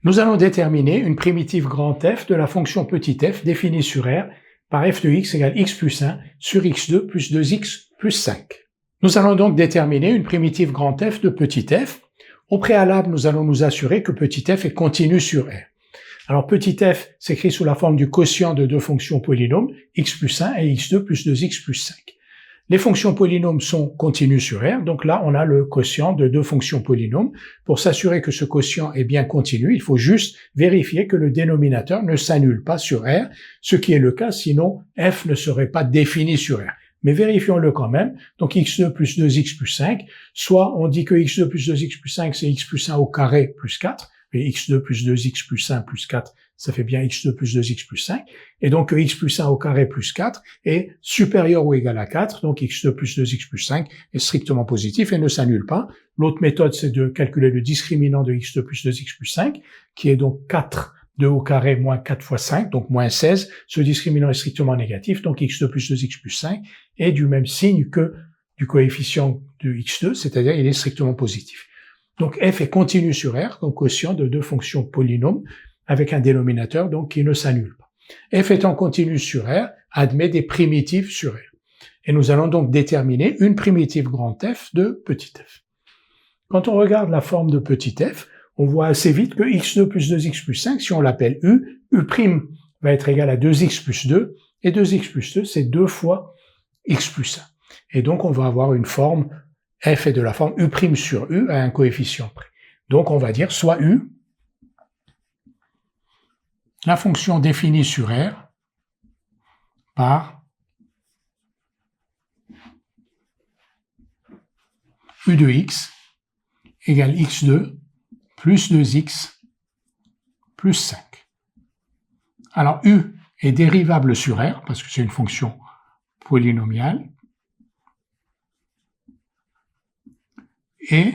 Nous allons déterminer une primitive grand F de la fonction petit f définie sur R par f de x égale x plus 1 sur x2 plus 2x plus 5. Nous allons donc déterminer une primitive grand F de petit f. Au préalable, nous allons nous assurer que petit f est continu sur R. Alors petit f s'écrit sous la forme du quotient de deux fonctions polynômes, x plus 1 et x2 plus 2x plus 5. Les fonctions polynômes sont continues sur R, donc là on a le quotient de deux fonctions polynômes. Pour s'assurer que ce quotient est bien continu, il faut juste vérifier que le dénominateur ne s'annule pas sur R, ce qui est le cas, sinon f ne serait pas défini sur R. Mais vérifions-le quand même, donc x2 plus 2x plus 5, soit on dit que x2 plus 2x plus 5 c'est x plus 1 au carré plus 4, et x2 plus 2x plus 1 plus 4, ça fait bien x2 plus 2x plus 5, et donc x plus 1 au carré plus 4 est supérieur ou égal à 4, donc x2 plus 2x plus 5 est strictement positif et ne s'annule pas. L'autre méthode, c'est de calculer le discriminant de x2 plus 2x plus 5, qui est donc 4, 2 au carré moins 4 fois 5, donc moins 16. Ce discriminant est strictement négatif, donc x2 plus 2x plus 5 est du même signe que du coefficient de x2, c'est-à-dire il est strictement positif. Donc f est continu sur R, comme quotient de deux fonctions polynômes, avec un dénominateur donc qui ne s'annule pas. F étant continu sur R, admet des primitives sur R. Et nous allons donc déterminer une primitive grand F de petit f. Quand on regarde la forme de petit f, on voit assez vite que x2 plus 2x plus 5, si on l'appelle u, u' va être égal à 2x plus 2, et 2x plus 2, c'est 2 fois x plus 1. Et donc on va avoir une forme, f est de la forme u' sur u à un coefficient près. Donc on va dire soit u, la fonction définie sur R par u de x égale x2 plus 2x plus 5. Alors u est dérivable sur R parce que c'est une fonction polynomiale et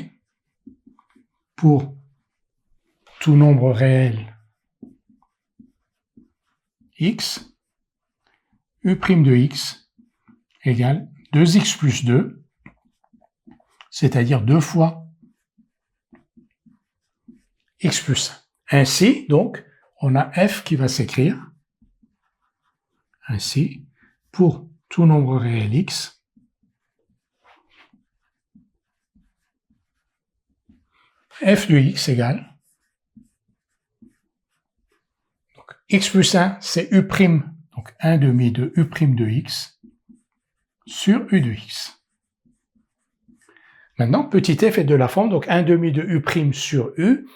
pour tout nombre réel x, u' de x égale 2x plus 2, c'est-à-dire 2 fois x plus 1. Ainsi, donc, on a f qui va s'écrire ainsi, pour tout nombre réel x, f de x égale, donc x plus 1, c'est u', donc 1 demi de u' de x, sur u de x. Maintenant, petit f est de la forme, donc 1 demi de u' sur u,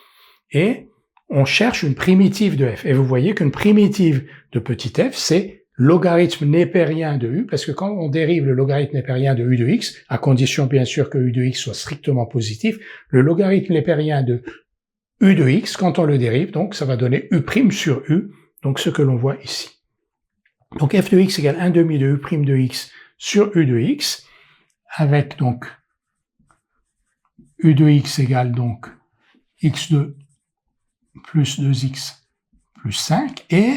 et on cherche une primitive de f. Et vous voyez qu'une primitive de petit f, c'est logarithme népérien de u, parce que quand on dérive le logarithme népérien de u de x, à condition bien sûr que u de x soit strictement positif, le logarithme népérien de u de x, quand on le dérive, donc ça va donner u' sur u, donc ce que l'on voit ici. Donc f de x égale 1 demi de u' de x sur u de x, avec donc u de x égale donc x2 plus 2x plus 5, et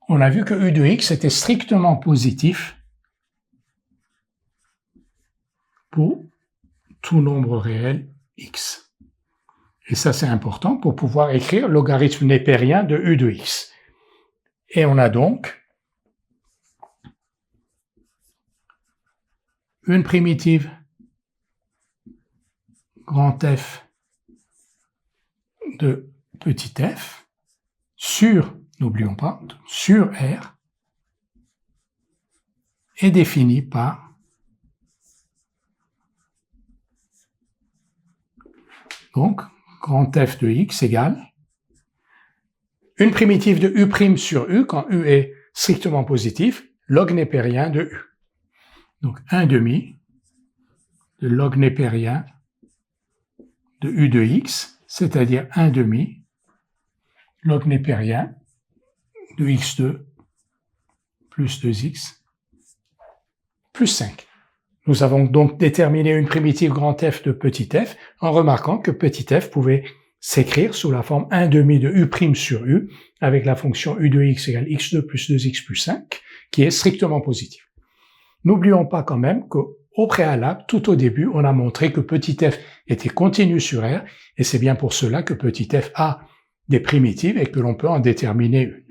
on a vu que u de x était strictement positif pour tout nombre réel x. Et ça c'est important pour pouvoir écrire logarithme népérien de u de x. Et on a donc une primitive grand F de petit f sur, n'oublions pas, sur R est définie par donc grand F de x égale une primitive de u' sur u quand u est strictement positif, log népérien de u. Donc 1 demi de log népérien de u de x, c'est-à-dire 1 demi log népérien de x2 plus 2x plus 5. Nous avons donc déterminé une primitive grand F de petit f en remarquant que petit f pouvait s'écrire sous la forme 1 demi de u' sur u avec la fonction u de x égale x2 plus 2x plus 5 qui est strictement positive. N'oublions pas quand même qu'au préalable, tout au début, on a montré que petit f était continu sur R et c'est bien pour cela que petit f a des primitives et que l'on peut en déterminer une.